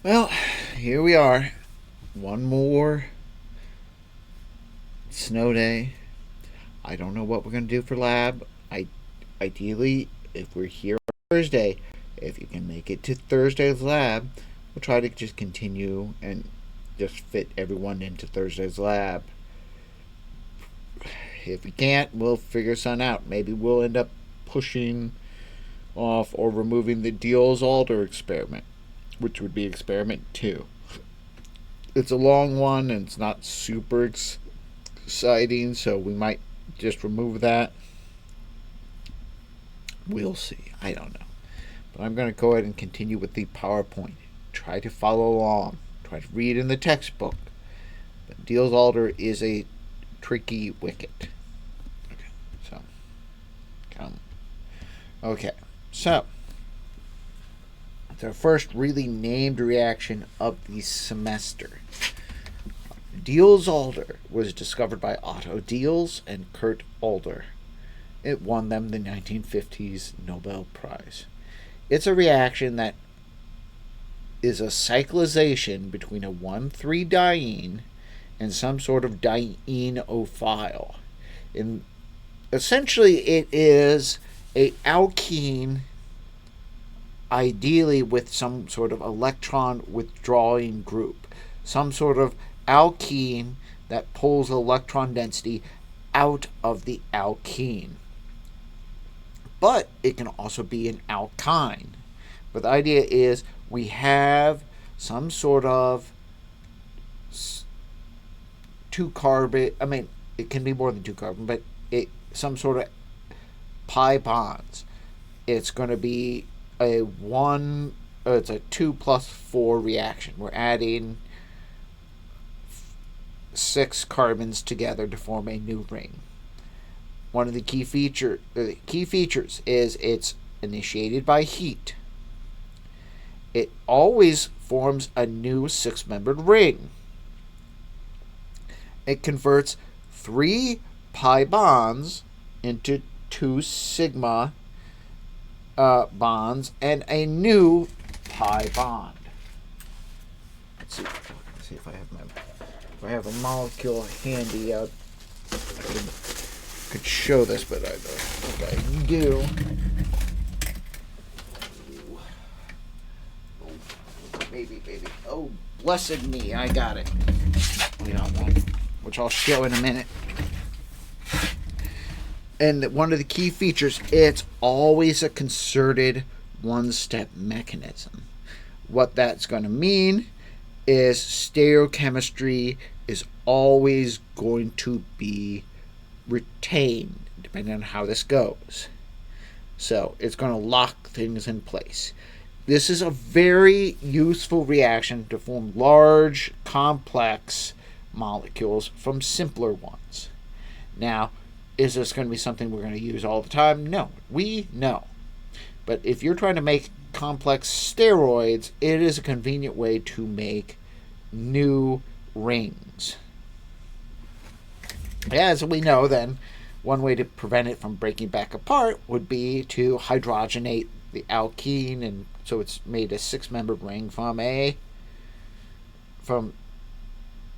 Well, here we are. One more snow day. I don't know what we're going to do for lab. Ideally, if we're here on Thursday, if you can make it to Thursday's lab, we'll try to just continue and just fit everyone into Thursday's lab. If we can't, we'll figure something out. Maybe we'll end up pushing off or removing the Diels Alder experiment, which would be experiment 2. It's a long one and it's not super exciting, so we might just remove that. We'll see. I don't know. But I'm going to go ahead and continue with the PowerPoint. Try to follow along. Try to read in the textbook. But Diels Alder is a tricky wicket. Okay, so come. Okay, so the first really named reaction of the semester. Diels Alder was discovered by Otto Diels and Kurt Alder. It won them the 1950s Nobel Prize. It's a reaction that is a cyclization between a 1,3-diene and some sort of dienophile. And essentially, it is a alkene, ideally with some sort of electron withdrawing group, some sort of alkene that pulls electron density out of the alkene. But it can also be an alkyne. But the idea is we have some sort of 2 carbon, it can be more than 2 carbon, but some sort of pi bonds. It's going to be it's a 2 plus 4 reaction. We're adding 6 carbons together to form a new ring. One of the key features is it's initiated by heat. It always forms a new 6-membered ring. It converts 3 pi bonds into 2 sigma bonds and a new pi bond. Let's see if I have a molecule handy out. I could show this, but I don't think I do. Baby. Oh, blessed me, I got it. Which I'll show in a minute. And one of the key features, it's always a concerted one-step mechanism. What that's going to mean is stereochemistry is always going to be retained, depending on how this goes. So it's going to lock things in place. This is a very useful reaction to form large, complex molecules from simpler ones. Now, is this going to be something we're going to use all the time? No. No. But if you're trying to make complex steroids, it is a convenient way to make new rings. As we know, then, one way to prevent it from breaking back apart would be to hydrogenate the alkene, and so it's made a 6-membered ring from a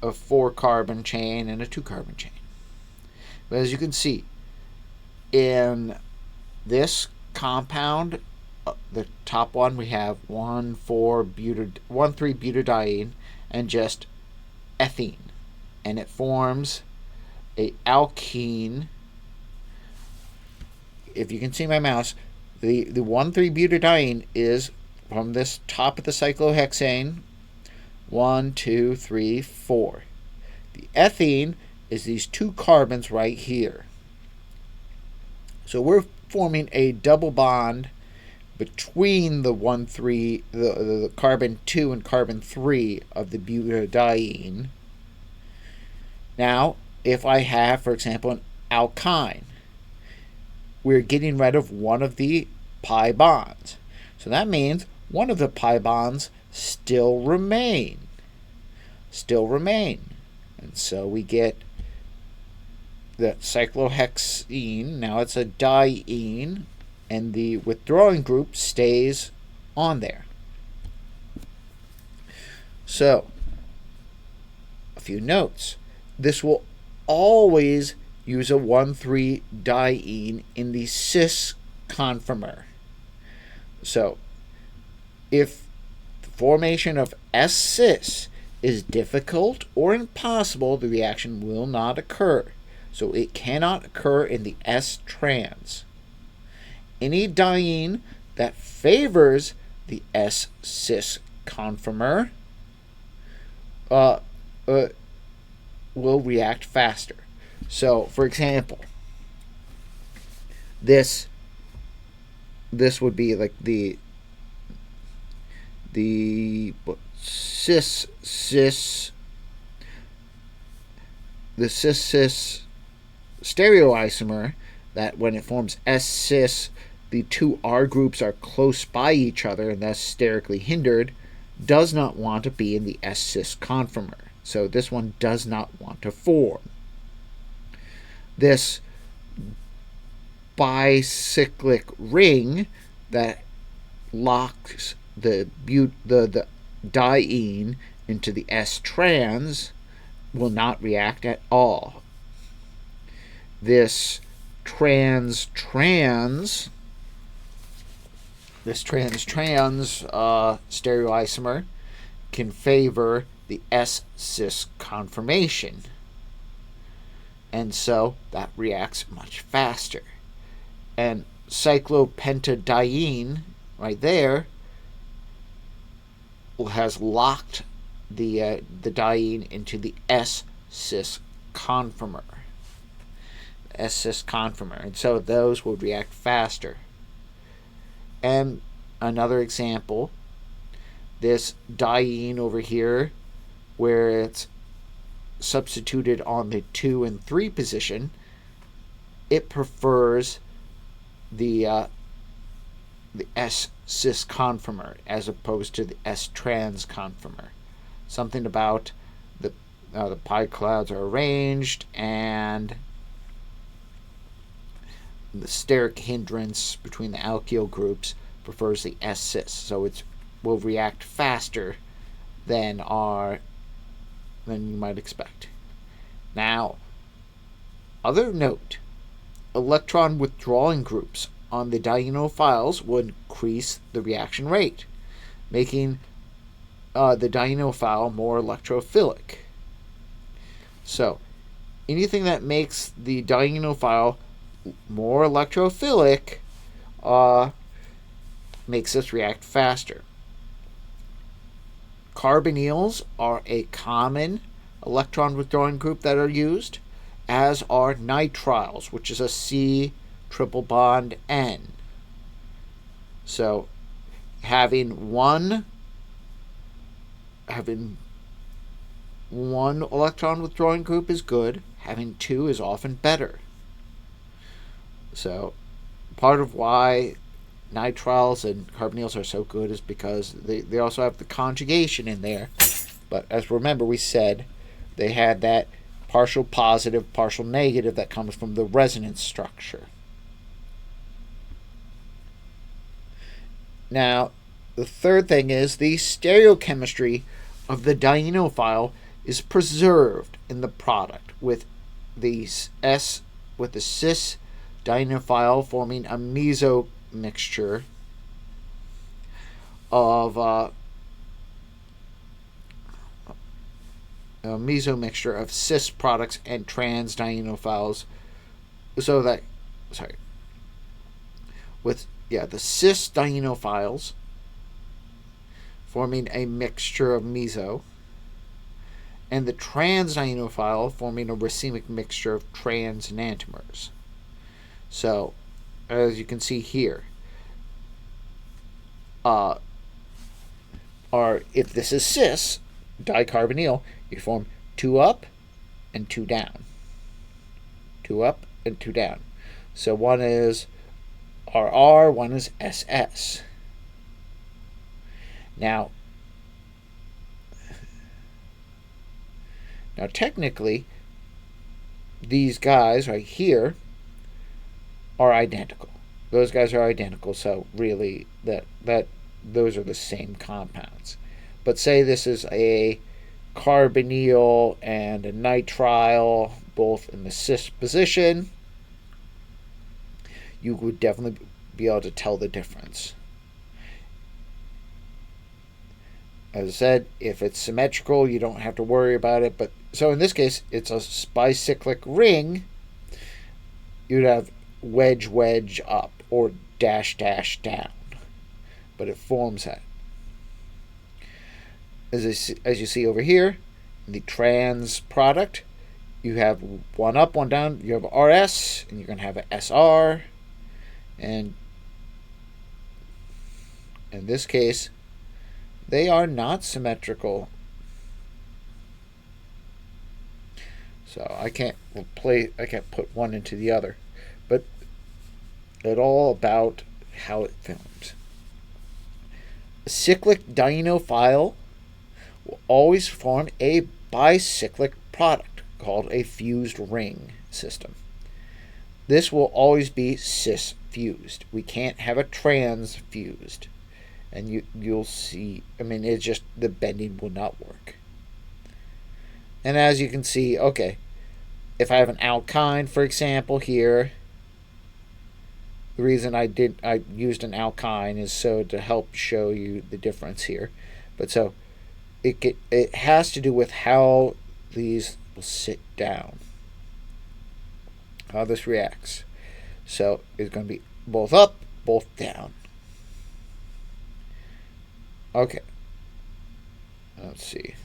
4-carbon chain and a 2-carbon chain. But as you can see, in this compound, the top one, we have 1,3-butadiene and just ethene, and it forms a alkene. If you can see my mouse, the 1,3-butadiene is from this top of the cyclohexane, 1, 2, 3, 4. The ethene is these 2 carbons right here. So we're forming a double bond between the the carbon 2 and carbon 3 of the butadiene. Now, if I have, for example, an alkyne, we're getting rid of one of the pi bonds. So that means one of the pi bonds still remain. And so we get the cyclohexene. Now it's a diene, and the withdrawing group stays on there. So, a few notes. This will always use a 1,3 diene in the cis conformer. So, if the formation of S-cis is difficult or impossible, the reaction will not occur. So it cannot occur in the S-trans. Any diene that favors the S-cis conformer will react faster. So, for example, this would be like the cis stereoisomer, that when it forms S-cis, the two R groups are close by each other and thus sterically hindered, does not want to be in the S-cis conformer. So this one does not want to form. This bicyclic ring that locks the diene into the S-trans will not react at all. This trans stereoisomer can favor the S-cis conformation, and so that reacts much faster. And cyclopentadiene right there has locked the diene into the S-cis conformer. And so those will react faster. And another example, this diene over here, where it's substituted on the 2 and 3 position, it prefers the S-cis conformer as opposed to the S-trans conformer. Something about the pi clouds are arranged, and the steric hindrance between the alkyl groups prefers the S-cis, so it will react faster than you might expect. Now, other note, electron withdrawing groups on the dienophiles will increase the reaction rate, making the dienophile more electrophilic. So, anything that makes the dienophile more electrophilic makes us react faster. Carbonyls are a common electron withdrawing group that are used, as are nitriles, which is a C triple bond N. So having one electron withdrawing group is good, having two is often better. So part of why nitriles and carbonyls are so good is because they also have the conjugation in there. But as remember, we said they had that partial positive, partial negative that comes from the resonance structure. Now, the third thing is the stereochemistry of the dienophile is preserved in the product, with the cis dienophile forming a meso mixture of cis products and trans dienophiles, so that the cis dienophiles forming a mixture of meso, and the trans dienophile forming a racemic mixture of trans enantiomers. So, as you can see here, if this is cis dicarbonyl, you form 2 up and 2 down. 2 up and 2 down. So one is RR, one is SS. Now technically, these guys right here are identical. Those guys are identical, so really those are the same compounds. But say this is a carbonyl and a nitrile, both in the cis position, you would definitely be able to tell the difference. As I said, if it's symmetrical, you don't have to worry about it. But so in this case, it's a bicyclic ring. You'd have wedge, wedge up, or dash, dash down. But it forms that. As you see over here, in the trans product, you have one up, one down. You have RS, and you're going to have an SR. And in this case, they are not symmetrical. So I can't put one into the other. But it's all about how it forms. A cyclic dienophile will always form a bicyclic product called a fused ring system. This will always be cis fused. We can't have a trans fused. And you'll see, it's just the bending will not work. And as you can see, okay, if I have an alkyne, for example, here, the reason I used an alkyne is so to help show you the difference here. But so it has to do with how these will sit down, how this reacts. So it's going to be both up, both down. Okay. Let's see.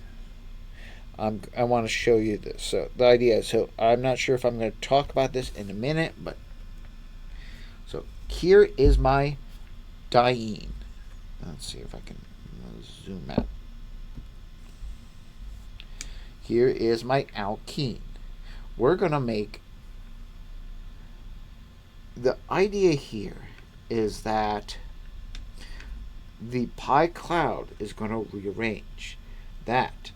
I want to show you this. So the idea is, so I'm not sure if I'm going to talk about this in a minute, but so here is my diene. Let's see if I can zoom out. Here is my alkene. We're going to make, the idea here is that the pi cloud is going to rearrange that.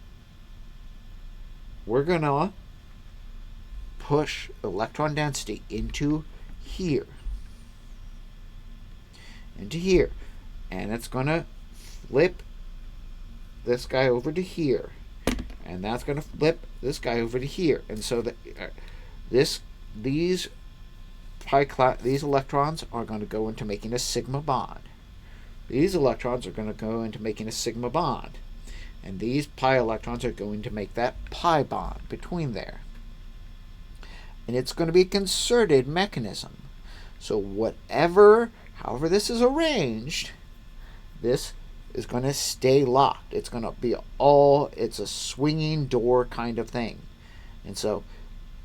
We're going to push electron density into here. Into here. And it's going to flip this guy over to here. And that's going to flip this guy over to here. And so that these electrons are going to go into making a sigma bond. These electrons are going to go into making a sigma bond. And these pi electrons are going to make that pi bond between there. And it's going to be a concerted mechanism. So however this is arranged, this is going to stay locked. It's going to be it's a swinging door kind of thing. And so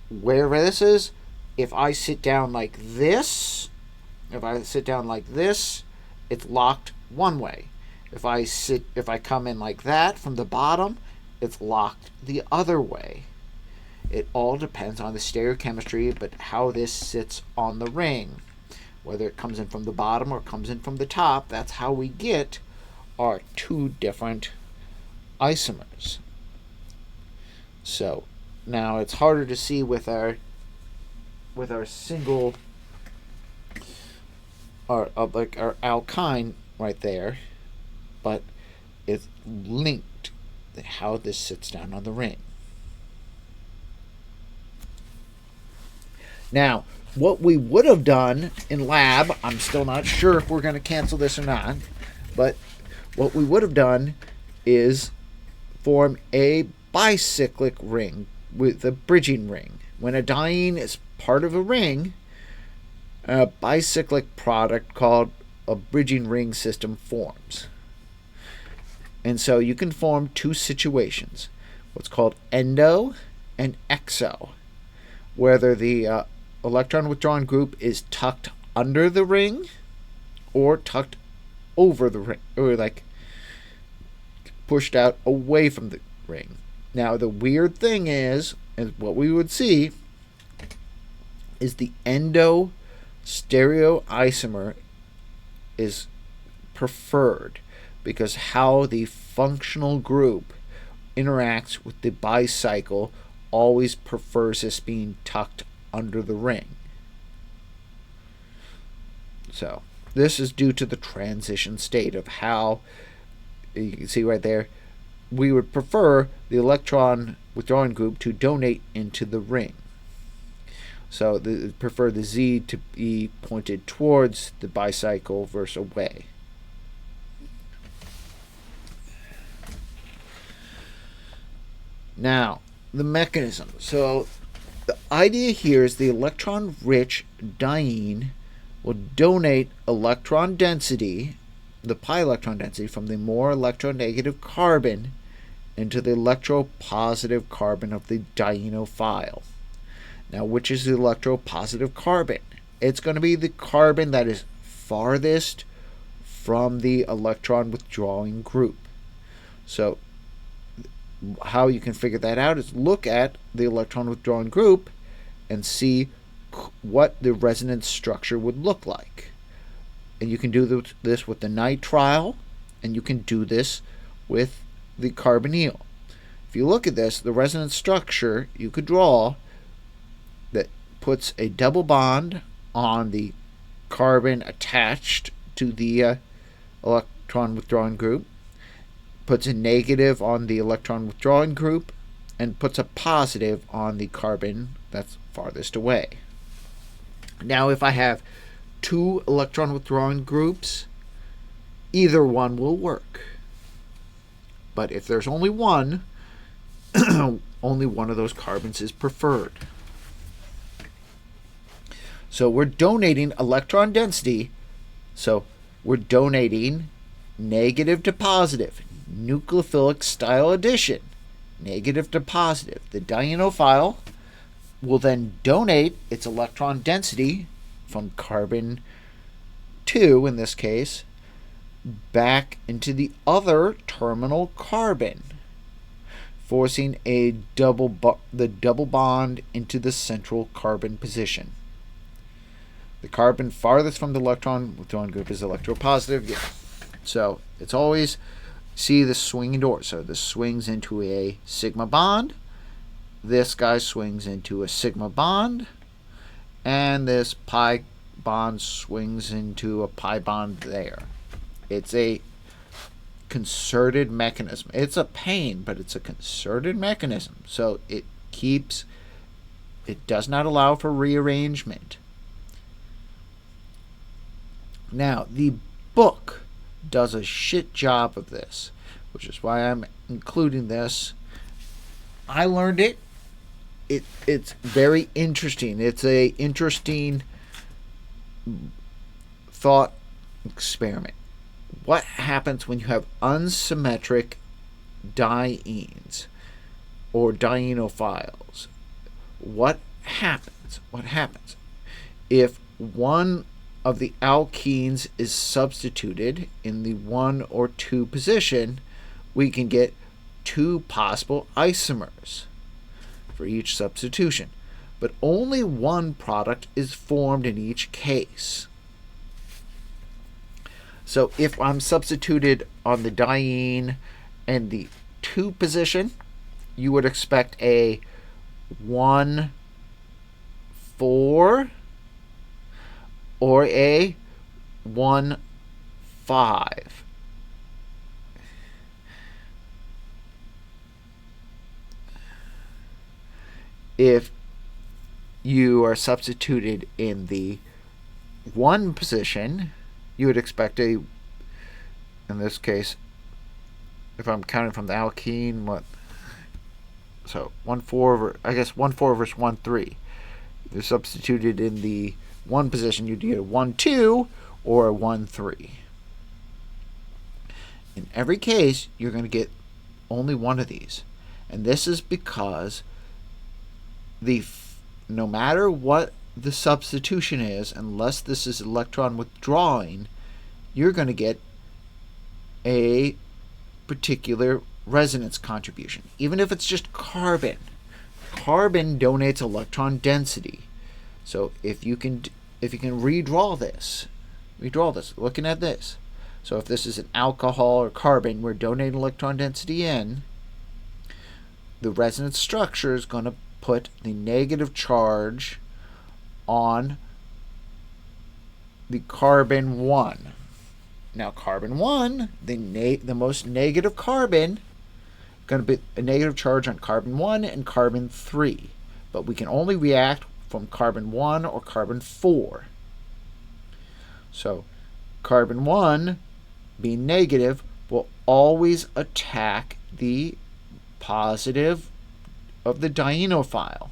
wherever this is, if I sit down like this, it's locked one way. If I come in like that from the bottom, it's locked the other way. It all depends on the stereochemistry, but how this sits on the ring. Whether it comes in from the bottom or comes in from the top, that's how we get our two different isomers. So now it's harder to see with our single, our alkyne right there, but it's linked how this sits down on the ring. Now, what we would have done in lab, I'm still not sure if we're going to cancel this or not, but what we would have done is form a bicyclic ring with a bridging ring. When a diene is part of a ring, a bicyclic product called a bridging ring system forms. And so you can form two situations, what's called endo and exo, whether the electron withdrawn group is tucked under the ring or tucked over the ring, or like pushed out away from the ring. Now the weird thing is what we would see is the endo stereoisomer is preferred because how the functional group interacts with the bicycle always prefers this being tucked under the ring. So this is due to the transition state of how, you can see right there, we would prefer the electron withdrawing group to donate into the ring. So prefer the Z to be pointed towards the bicycle versus away. Now, the mechanism. So the idea here is the electron-rich diene will donate electron density, the pi electron density, from the more electronegative carbon into the electropositive carbon of the dienophile. Now, which is the electropositive carbon? It's going to be the carbon that is farthest from the electron withdrawing group. So how you can figure that out is look at the electron withdrawing group and see what the resonance structure would look like. And you can do this with the nitrile, and you can do this with the carbonyl. If you look at this, the resonance structure you could draw that puts a double bond on the carbon attached to the electron withdrawing group, puts a negative on the electron withdrawing group, and puts a positive on the carbon that's farthest away. Now, if I have two electron withdrawing groups, either one will work. But if there's only one, only one of those carbons is preferred. So we're donating electron density. So we're donating negative to positive, nucleophilic style addition, negative to positive. The dienophile will then donate its electron density from carbon 2, in this case, back into the other terminal carbon, forcing the double bond into the central carbon position. The carbon farthest from the electron withdrawing group is electropositive. Yeah. So it's always see the swinging door. So this swings into a sigma bond. This guy swings into a sigma bond. And this pi bond swings into a pi bond there. It's a concerted mechanism. It's a pain, but it's a concerted mechanism. So it does not allow for rearrangement. Now, the book does a shit job of this, which is why I'm including this. I learned it. It's very interesting. It's a interesting thought experiment. What happens when you have unsymmetric dienes or dienophiles? What happens? If one of the alkenes is substituted in the 1 or 2 position, we can get 2 possible isomers for each substitution, but only one product is formed in each case. So if I'm substituted on the diene and the 2 position, you would expect a 1,4 or a 1,5. If you are substituted in the 1 position, you would expect in this case, if I'm counting from the alkene, so 1,4, I guess 1,4 versus 1,3. If you're substituted in the 1 position, you'd get a 1,2 or a 1,3. In every case, you're going to get only one of these. And this is because no matter what the substitution is, unless this is electron withdrawing, you're going to get a particular resonance contribution. Even if it's just carbon. Carbon donates electron density. So if you can redraw this, looking at this. So if this is an alcohol or carbon, we're donating electron density in. The resonance structure is going to put the negative charge on the carbon 1. Now carbon 1, the most negative carbon, going to be a negative charge on carbon 1 and carbon 3. But we can only react from carbon 1 or carbon 4. So carbon 1, being negative, will always attack the positive of the dienophile,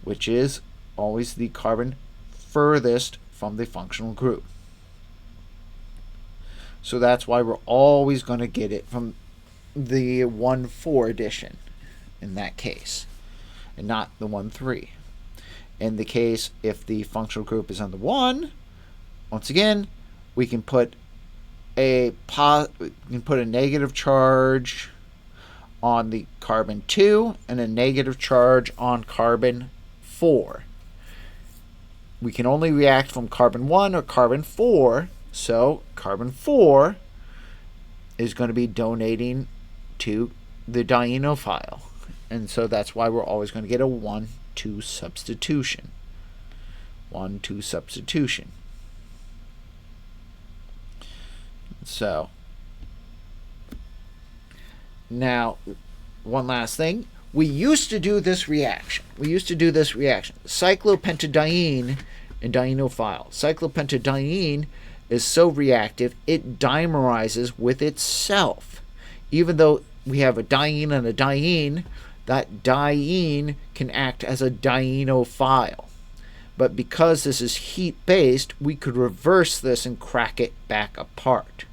which is always the carbon furthest from the functional group. So that's why we're always going to get it from the 1,4 addition in that case, and not the 1,3. In the case if the functional group is on the 1, once again, we can put a negative charge on the carbon 2 and a negative charge on carbon 4. We can only react from carbon 1 or carbon 4, so carbon 4 is going to be donating to the dienophile. And so that's why we're always going to get a 1,2 substitution. 1,2 substitution. So, now, one last thing. We used to do this reaction. Cyclopentadiene and dienophile. Cyclopentadiene is so reactive, it dimerizes with itself. Even though we have a diene and a diene, that diene can act as a dienophile. But because this is heat-based, we could reverse this and crack it back apart.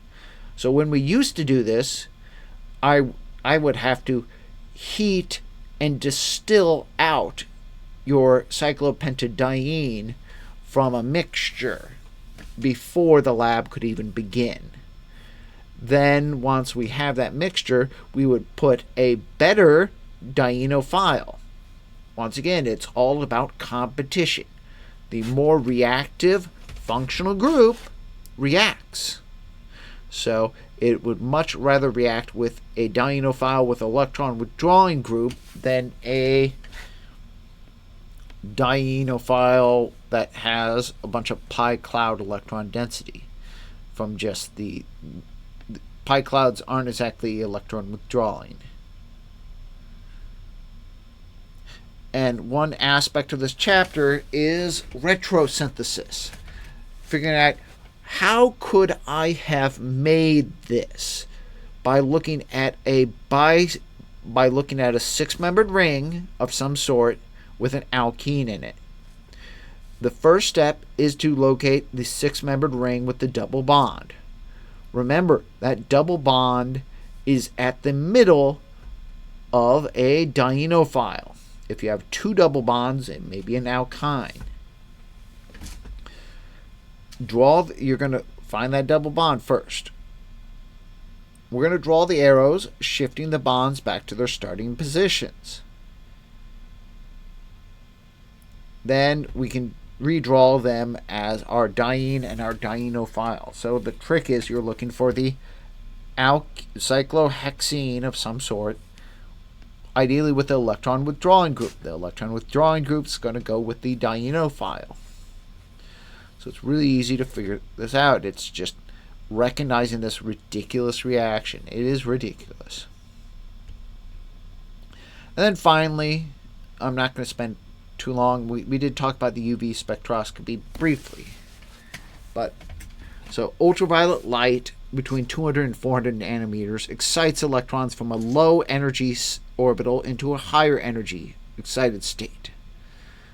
So when we used to do this, I would have to heat and distill out your cyclopentadiene from a mixture before the lab could even begin. Then once we have that mixture, we would put a better dienophile. Once again, it's all about competition. The more reactive functional group reacts. So it would much rather react with a dienophile with electron withdrawing group than a dienophile that has a bunch of pi cloud electron density from just the pi clouds aren't exactly electron withdrawing. And one aspect of this chapter is retrosynthesis. Figuring out how could I have made this by looking at a six-membered ring of some sort with an alkene in it. The first step is to locate the six-membered ring with the double bond. Remember, that double bond is at the middle of a dienophile. If you have two double bonds, it may be an alkyne. You're going to find that double bond first. We're going to draw the arrows, shifting the bonds back to their starting positions. Then we can redraw them as our diene and our dienophile. So the trick is you're looking for the cyclohexene of some sort, ideally with the electron withdrawing group. The electron withdrawing group is going to go with the dienophile. So it's really easy to figure this out. It's just recognizing this ridiculous reaction. It is ridiculous. And then finally, I'm not going to spend too long. We did talk about the UV spectroscopy briefly. But so ultraviolet light between 200 and 400 nanometers excites electrons from a low energy orbital into a higher energy excited state.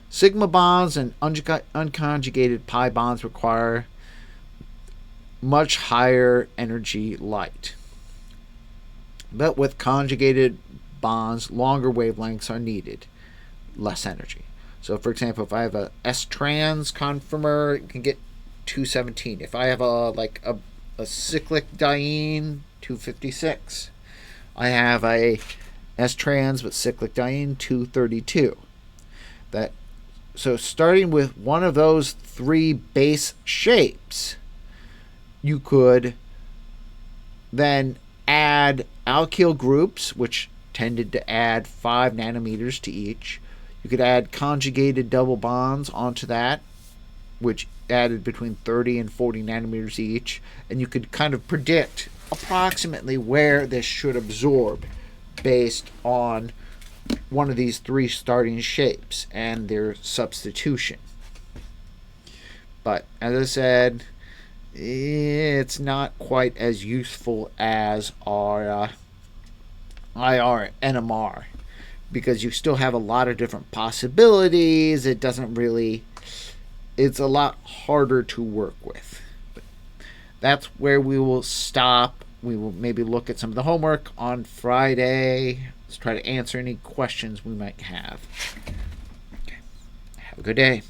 Sigma bonds and unconjugated pi bonds require much higher energy light. But with conjugated bonds, longer wavelengths are needed, less energy. So for example, if I have a S-trans conformer, you can get 217. If I have a cyclic diene, 256. I have a S-trans with cyclic diene, 232. So starting with one of those three base shapes, you could then add alkyl groups, which tended to add 5 nanometers to each. You could add conjugated double bonds onto that, which added between 30 and 40 nanometers each. And you could kind of predict approximately where this should absorb based on one of these three starting shapes and their substitution. But as I said, it's not quite as useful as our IR NMR, because you still have a lot of different possibilities. It doesn't really, it's a lot harder to work with. But that's where we will stop. We will maybe look at some of the homework on Friday. Let's try to answer any questions we might have. Okay. Have a good day.